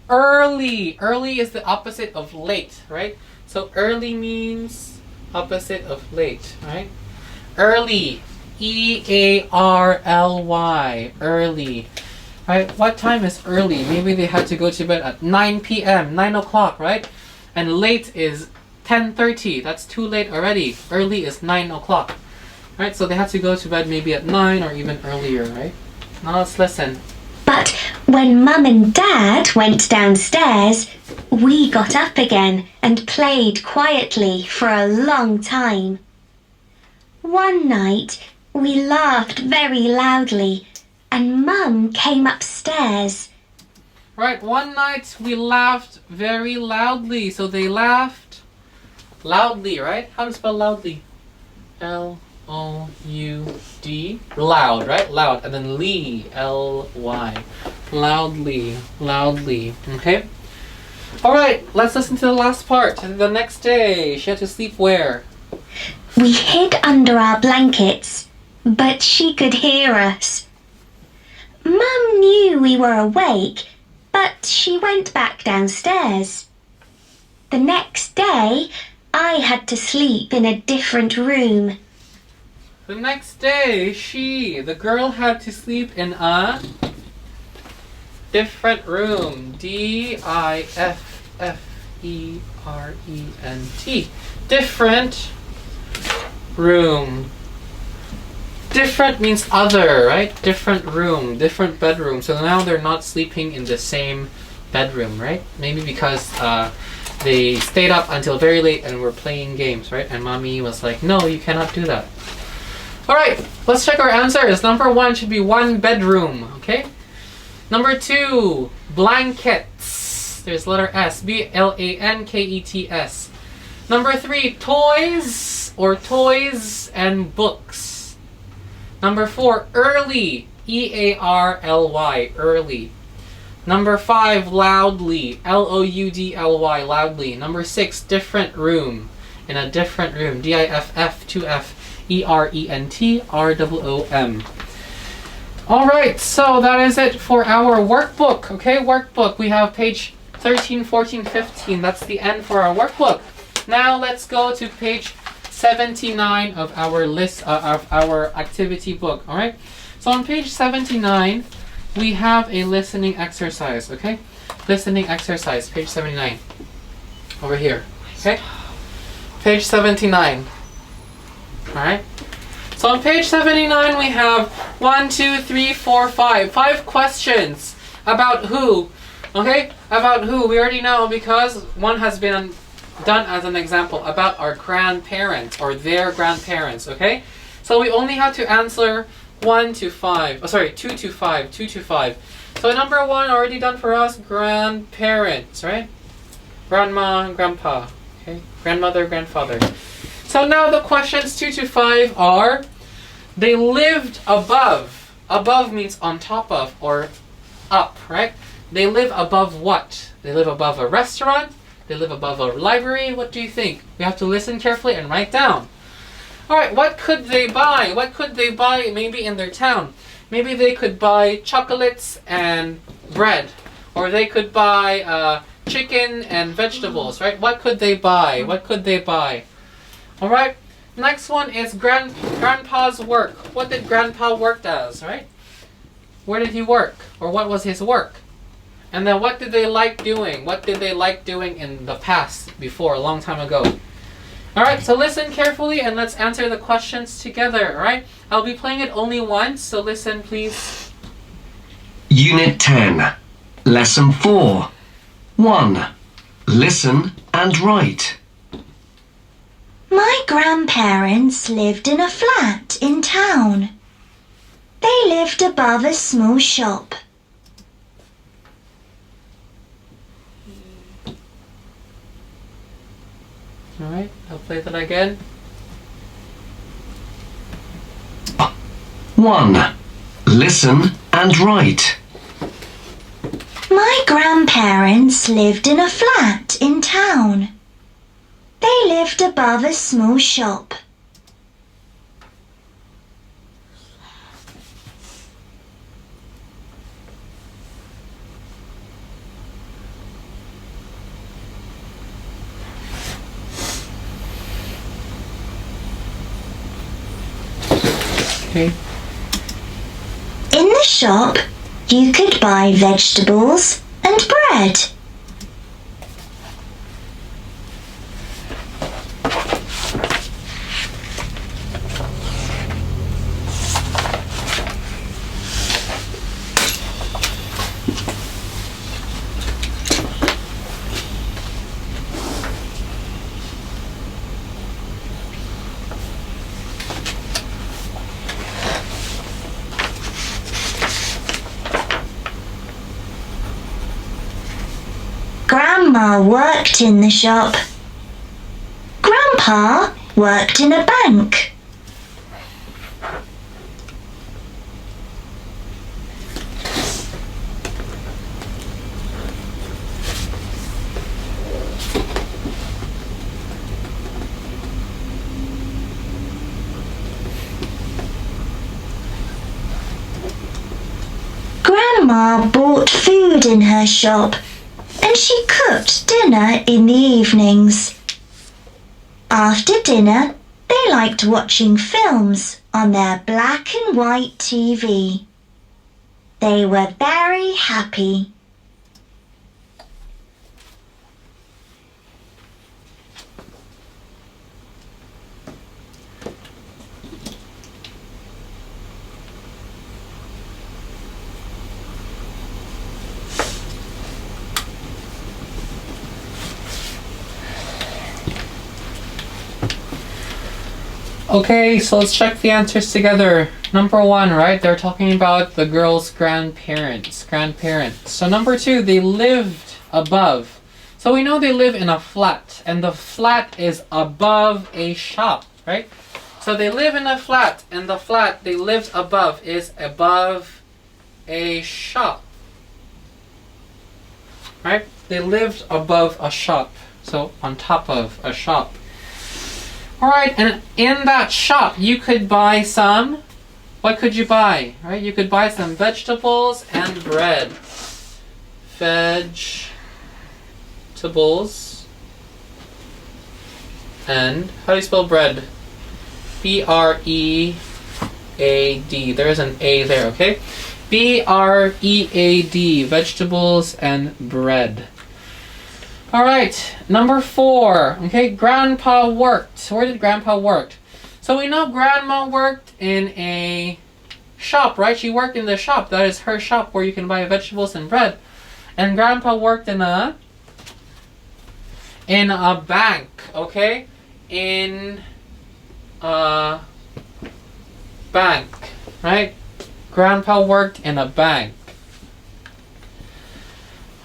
Speaker 1: early. Early is the opposite of late, right? So early means opposite of late, right? Early. E-A-R-L-Y. Early. Right? What time is early? Maybe they had to go to bed at 9 p.m., 9 o'clock, right? And late is 10:30. That's too late already. Early is 9 o'clock. Right? So they had to go to bed maybe at 9 or even earlier, right? Now let's listen.
Speaker 4: But when Mum and Dad went downstairs, we got up again and played quietly for a long time. One night, we laughed very loudly, and Mum came upstairs.
Speaker 1: Right, one night we laughed very loudly. So they laughed loudly, right? How to spell loudly? L-O-U-D. Loud, right? Loud. And then Lee. L-Y. Loudly. Loudly. Okay? Alright, let's listen to the last part. The next day, she had to sleep where?
Speaker 4: We hid under our blankets, but she could hear us. Mum knew we were awake, but she went back downstairs. The next day, I had to sleep in a different room.
Speaker 1: The next day, the girl had to sleep in a different room. D-I-F-F-E-R-E-N-T. Different room. Different means other, right? Different room, different bedroom. So now they're not sleeping in the same bedroom, right? Maybe because they stayed up until very late and were playing games, right? And mommy was like, no, you cannot do that. Alright, let's check our answers. Number 1 should be one bedroom, okay? Number 2, blankets. There's letter S, B-L-A-N-K-E-T-S. Number 3, toys or toys and books. Number 4, early, E-A-R-L-Y, early. Number 5, loudly, L-O-U-D-L-Y, loudly. Number 6, different room, in a different room, D-I-F-F, 2-F-E-R-E-N-T, R-O-O-M. Alright, so that is it for our workbook, okay? Workbook, we have page 13, 14, 15. That's the end for our workbook. Now let's go to page 79 of our list of our activity book. All right. So on page 79, we have a listening exercise. Okay, listening exercise, page 79, over here. Okay, page 79. All right. So on page 79, we have 1, 2, 3, 4, 5. 5 questions about who. Okay, about who. We already know because one has been done as an example about our grandparents or their grandparents. Okay, so we only have to answer 1 to 5. Oh, sorry, 2 to 5. 2 to 5. So number 1 already done for us. Grandparents, right? Grandma, grandpa. Okay, grandmother, grandfather. So now the questions 2 to 5 are, they lived above. Above means on top of or up, right? They live above what? They live above a restaurant? They live above a library? What do you think? We have to listen carefully and write down. Alright, what could they buy? What could they buy maybe in their town? Maybe they could buy chocolates and bread. Or they could buy chicken and vegetables, right? What could they buy? What could they buy? Alright, next one is Grandpa's work. What did Grandpa work as, right? Where did he work? Or what was his work? And then what did they like doing? What did they like doing in the past, before, a long time ago? Alright, so listen carefully and let's answer the questions together, alright? I'll be playing it only once, so listen please.
Speaker 2: Unit 10, Lesson 4. 1. Listen and write.
Speaker 4: My grandparents lived in a flat in town. They lived above a small shop.
Speaker 1: Alright, I'll play that again.
Speaker 2: 1. Listen and write.
Speaker 4: My grandparents lived in a flat in town. They lived above a small shop.
Speaker 1: Okay.
Speaker 4: In the shop, you could buy vegetables and bread. Grandma worked in the shop. Grandpa worked in a bank. Grandma bought food in her shop. And she cooked dinner in the evenings. After dinner, they liked watching films on their black and white TV. They were very happy.
Speaker 1: Okay, so let's check the answers together. Number 1, right? They're talking about the girl's grandparents. So number 2, they lived above. So we know they live in a flat, and the flat is above a shop, right? So they live in a flat, and the flat they lived above is above a shop. Right? They lived above a shop. So on top of a shop. Alright, and in that shop you could buy some, what could you buy? Right? You could buy some vegetables and bread. Vegetables And how do you spell bread? B-R-E-A-D. There is an A there, okay? B-R-E-A-D. Vegetables and bread. Alright, number 4. Okay, Grandpa worked. Where did Grandpa work? So we know Grandma worked in a shop, right? She worked in the shop. That is her shop where you can buy vegetables and bread. And Grandpa worked in a bank, okay? In a bank, right? Grandpa worked in a bank.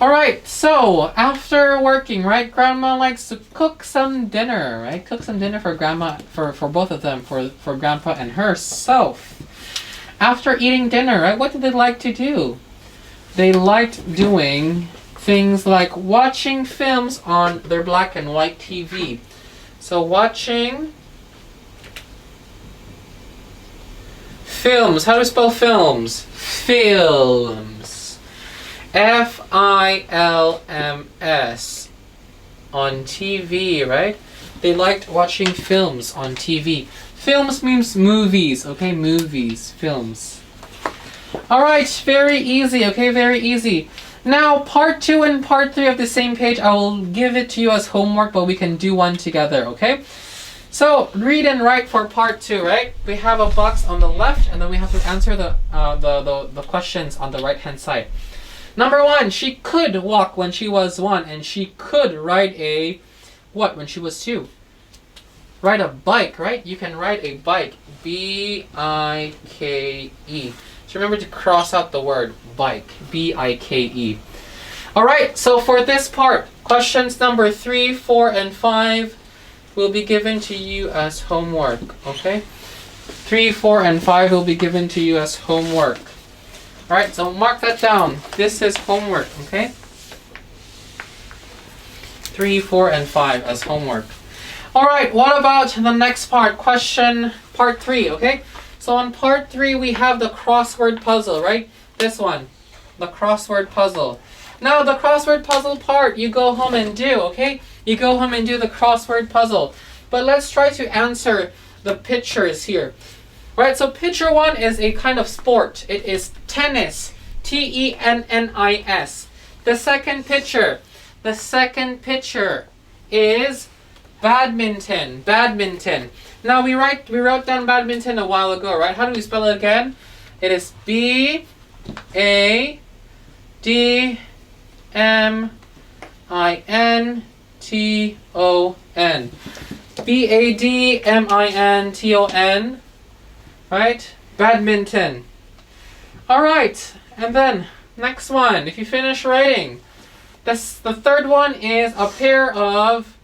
Speaker 1: Alright, so after working, right, Grandma likes to cook some dinner, right? Cook some dinner for Grandma, for both of them, for Grandpa and herself. After eating dinner, right, what did they like to do? They liked doing things like watching films on their black and white TV. So watching films. How do we spell films? Films. F-I-L-M-S. On TV, right? They liked watching films on TV. Films means movies, okay? Movies, films. Alright, very easy, okay? Very easy. Now, part 2 and part 3 of the same page, I will give it to you as homework, but we can do one together, okay? So, read and write for part 2, right? We have a box on the left, and then we have to answer the questions on the right-hand side. Number 1, she could walk when she was 1, and she could ride a, what, when she was 2? Ride a bike, right? You can ride a bike. B-I-K-E. So remember to cross out the word bike. B-I-K-E. Alright, so for this part, questions number 3, 4, and 5 will be given to you as homework, okay? 3, 4, and 5 will be given to you as homework. Alright, so mark that down. This is homework, okay? 3, 4, and 5 as homework. Alright, what about the next part? Question part 3, okay? So on part 3, we have the crossword puzzle, right? This one, the crossword puzzle. Now, the crossword puzzle part, you go home and do, okay? You go home and do the crossword puzzle. But let's try to answer the pictures here. Right, so picture 1 is a kind of sport. It is tennis. T-E-N-N-I-S. The second picture is badminton. Badminton. Now we wrote down badminton a while ago, right? How do we spell it again? It is B-A-D-M-I-N-T-O-N. B-A-D-M-I-N-T-O-N. Right? Badminton. Alright, and then next one, if you finish writing. The third one is a pair of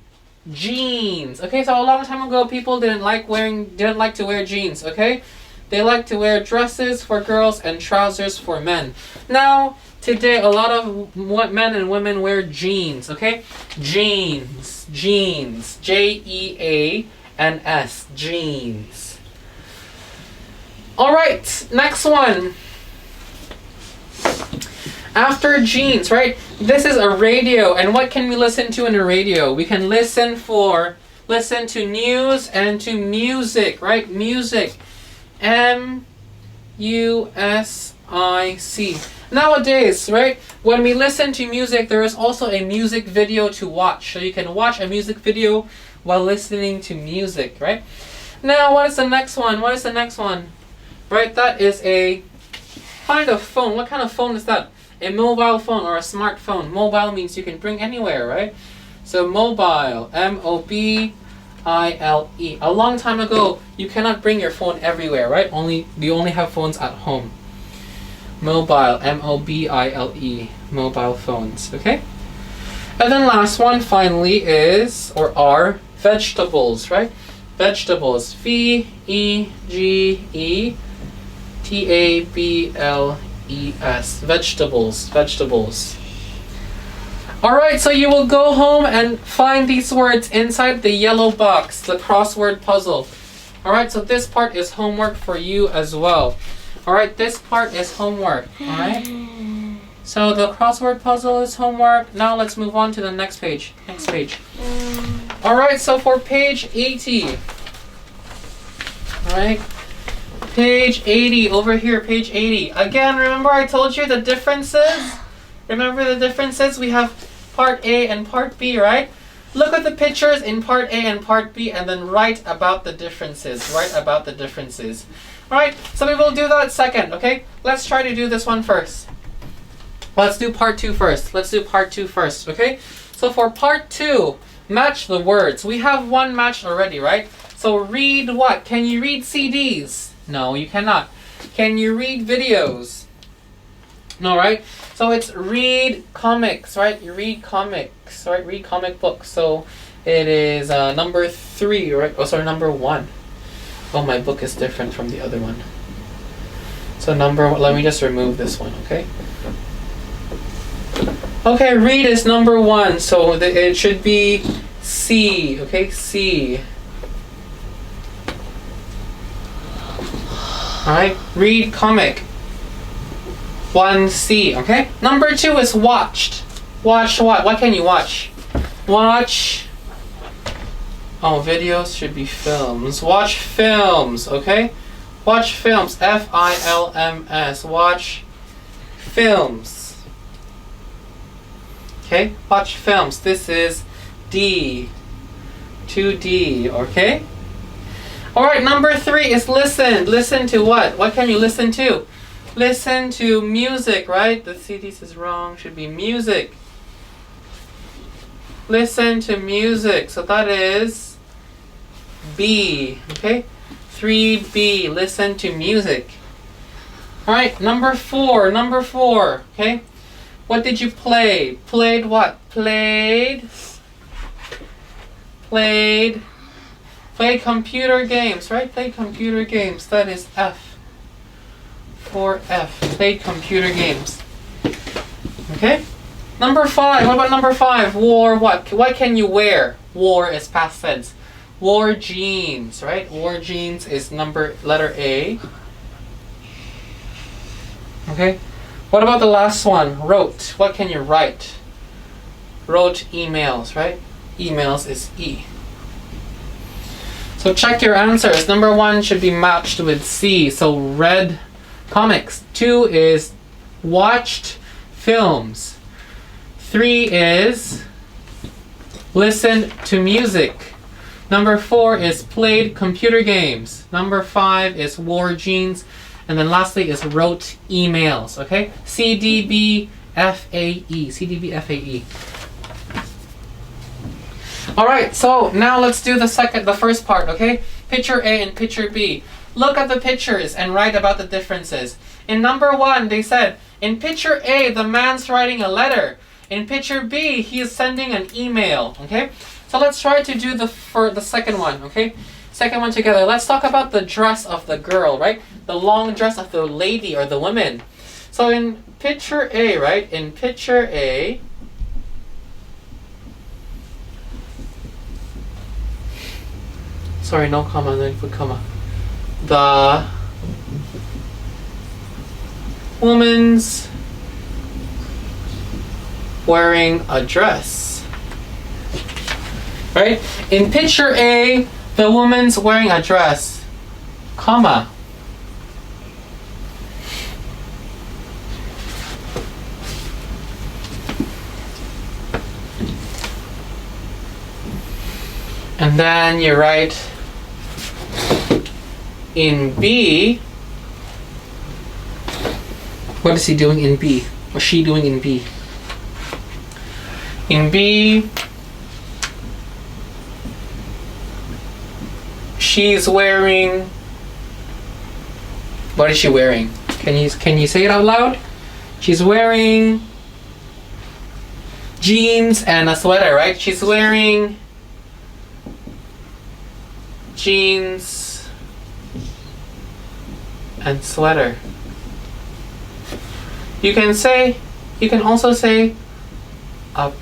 Speaker 1: jeans. Okay, so a long time ago people didn't like to wear jeans, okay? They like to wear dresses for girls and trousers for men. Now, today a lot of men and women wear jeans, okay? Jeans. Jeans. J-E-A-N-S. Jeans. Alright, next one. After jeans, right? This is a radio, and what can we listen to in a radio? We can listen to news and to music, right? Music. M-U-S-I-C. Nowadays, right? When we listen to music, there is also a music video to watch. So you can watch a music video while listening to music, right? Now, what is the next one? What is the next one? Right, that is a kind of phone. What kind of phone is that? A mobile phone or a smartphone. Mobile means you can bring anywhere, right? So mobile, M-O-B-I-L-E. A long time ago, you cannot bring your phone everywhere, right? You only have phones at home. Mobile, M-O-B-I-L-E. Mobile phones, okay? And then last one finally are vegetables, right? Vegetables. V-E-G-E-T-A-B-L-E-S. Vegetables. Vegetables. Alright, so you will go home and find these words inside the yellow box, the crossword puzzle. Alright, so this part is homework for you as well. Alright, this part is homework. Alright? So the crossword puzzle is homework. Now let's move on to the next page. Next page. Alright, so for page 80. Alright. Page 80, over here, page 80. Again, remember I told you the differences? Remember the differences? We have part A and part B, right? Look at the pictures in part A and part B and then write about the differences. Write about the differences. Alright, so we will do that second, okay? Let's try to do this one first. Let's do part 2 first. Let's do part 2 first, okay? So for part 2, match the words. We have one matched already, right? So read what? Can you read CDs? No, you cannot. Can you read videos? No, right? So it's read comics, right? You read comics, right? Read comic books. So it is number 3, right? Oh, sorry, number 1. Oh, my book is different from the other one. So let me just remove this one, okay? Okay, read is number 1, so it should be C, okay? C. Alright, read comic. 1C, okay? Number 2 is watched. Watch what? What can you watch? Watch. Oh, videos should be films. Watch films, okay? Watch films. F-I-L-M-S. Watch films. Okay? Watch films. This is D. 2D, okay? Alright, number 3 is listen. Listen to what? What can you listen to? Listen to music, right? The CDs is wrong. Should be music. Listen to music. So that is B. Okay? 3B. Listen to music. Alright, number 4. Number 4. Okay? What did you play? Played what? Played computer games, right? Play computer games. That is F. 4F. Play computer games. Okay? Number 5. What about number 5? Wore what? What can you wear? Wore is past tense. Wore jeans, right? Wore jeans is letter A. Okay? What about the last one? Wrote. What can you write? Wrote emails, right? Emails is E. So check your answers. Number 1 should be matched with C. So read comics. 2 is watched films. 3 is listened to music. Number 4 is played computer games. Number 5 is wore jeans. And then lastly is wrote emails. Okay? C, D, B, F, A, E. C, D, B, F, A, E. Alright, so now let's do the first part, okay? Picture A and picture B. Look at the pictures and write about the differences. In number 1, they said, in picture A, the man's writing a letter. In picture B, he is sending an email, okay? So let's try to do the second one, okay? Second one together. Let's talk about the dress of the girl, right? The long dress of the lady or the woman. So in picture A, right? In picture A, sorry, no comma, then put comma. The woman's wearing a dress. Right? In picture A, the woman's wearing a dress. Comma. And then you write in B, what is he doing in B? What's she doing in B? In B, she's wearing, what is she wearing? Can you say it out loud? She's wearing jeans and a sweater, right? She's wearing jeans and sweater. You can also say a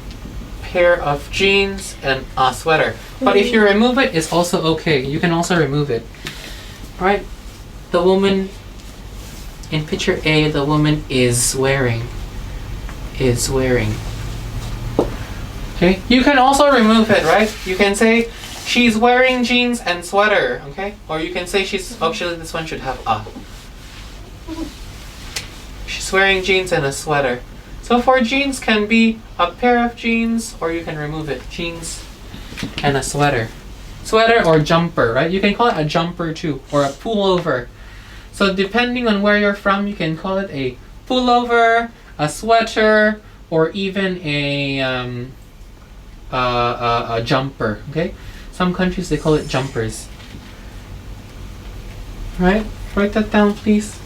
Speaker 1: pair of jeans and a sweater. But if you remove it, it's also okay. You can also remove it. Alright? The woman in picture A, the woman is wearing. Okay, Okay, you can also remove it, right? You can say she's wearing jeans and sweater, okay? Or you can say actually this one should have a. She's wearing jeans and a sweater. So for jeans can be a pair of jeans, or you can remove it. Jeans and a sweater. Sweater or jumper, right? You can call it a jumper too, or a pullover. So depending on where you're from, you can call it a pullover, a sweater, or even a jumper, okay? Some countries they call it jumpers. Right? Write that down, please.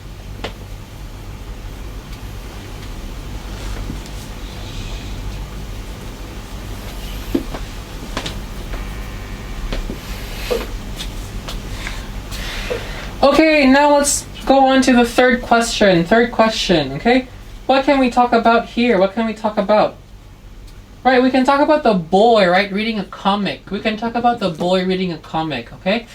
Speaker 1: Okay, now let's go on to the third question. Third question, okay? What can we talk about here? What can we talk about? Right, we can talk about the boy, right, reading a comic. We can talk about the boy reading a comic, okay?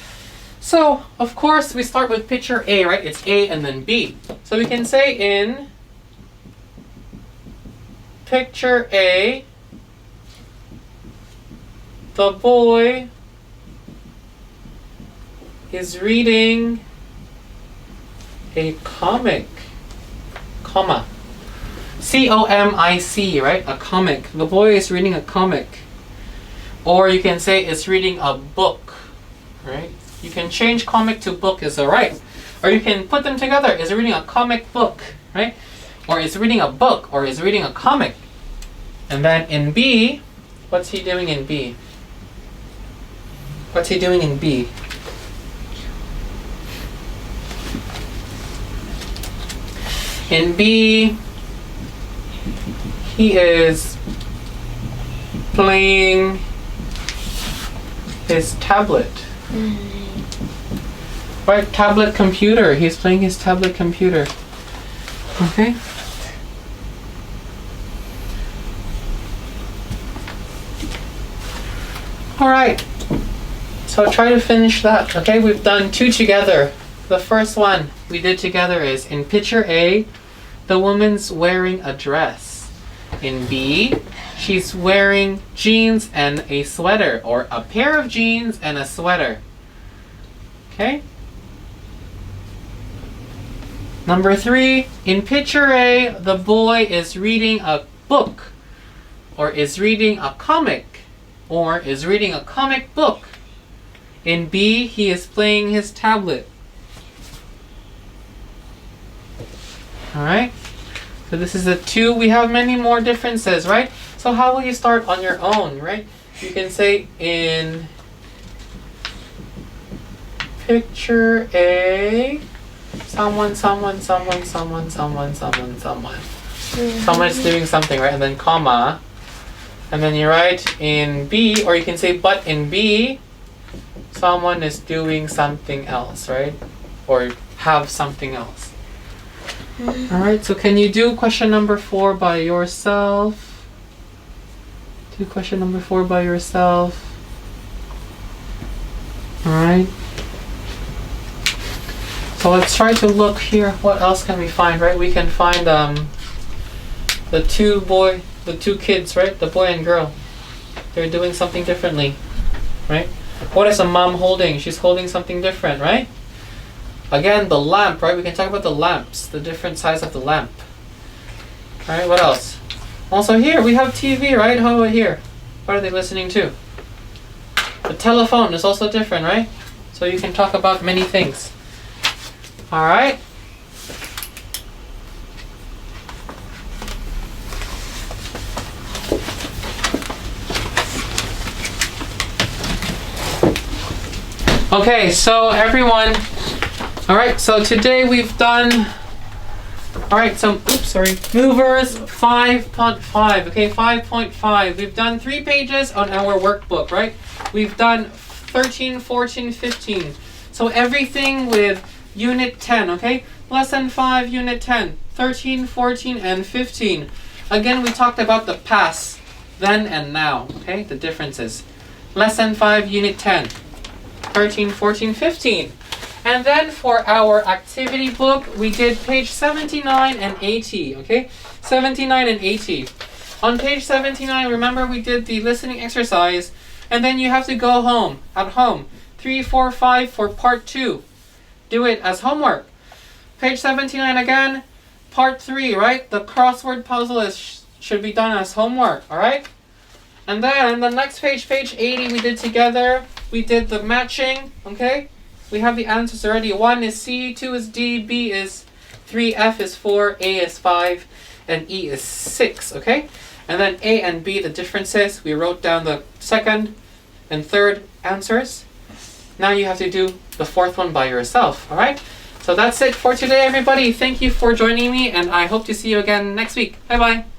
Speaker 1: So, of course, we start with picture A, right? It's A and then B. So we can say in picture A, the boy is reading a comic, comma. C-O-M-I-C, right? A comic. The boy is reading a comic. Or you can say it's reading a book, right? You can change comic to book is alright. Or you can put them together. Is reading a comic book, right? Or is reading a book, or is reading a comic. And then in B, what's he doing in B? What's he doing in B? In B, he is playing his tablet. Right, tablet computer. He's playing his tablet computer. Okay? Alright. So try to finish that. Okay, we've done two together. The first one we did together is in picture A, the woman's wearing a dress. In B, she's wearing jeans and a sweater, or a pair of jeans and a sweater. Okay? Number 3, in picture A, the boy is reading a book, or is reading a comic, or is reading a comic book. In B, he is playing his tablet. Alright? So this is a 2. We have many more differences, right? So how will you start on your own, right? You can say in picture A, someone. Someone is doing something, right? And then comma. And then you write in B, or you can say but in B, someone is doing something else, right? Or have something else. Alright, so can you do question number 4 by yourself? Do question number 4 by yourself. Alright. So let's try to look here. What else can we find, right? We can find the two kids, right? The boy and girl. They're doing something differently, right? What is a mom holding? She's holding something different, right? Again, the lamp, right? We can talk about the lamps, the different size of the lamp. Alright, what else? Also here, we have TV, right? How about here? What are they listening to? The telephone is also different, right? So you can talk about many things. Alright? Okay, so everyone, alright, so today we've done, alright, so, movers 5.5, okay, 5.5. We've done 3 pages on our workbook, right? We've done 13, 14, 15. So everything with Unit 10, okay? Lesson 5, Unit 10, 13, 14, and 15. Again, we talked about the past, then and now, okay? The differences. Lesson 5, Unit 10. 13, 14, 15. And then for our activity book, we did page 79 and 80, okay? 79 and 80. On page 79, remember we did the listening exercise, and then you have to go home, at home. 3, 4, 5 for part 2. Do it as homework. Page 79 again, part 3, right? The crossword puzzle should be done as homework, alright? And then the next page, page 80, we did together. We did the matching, okay? We have the answers already. 1 is C, 2 is D, B is 3, F is 4, A is 5, and E is 6, okay? And then A and B, the differences. We wrote down the second and third answers. Now you have to do the fourth one by yourself, alright? So that's it for today, everybody. Thank you for joining me, and I hope to see you again next week. Bye-bye.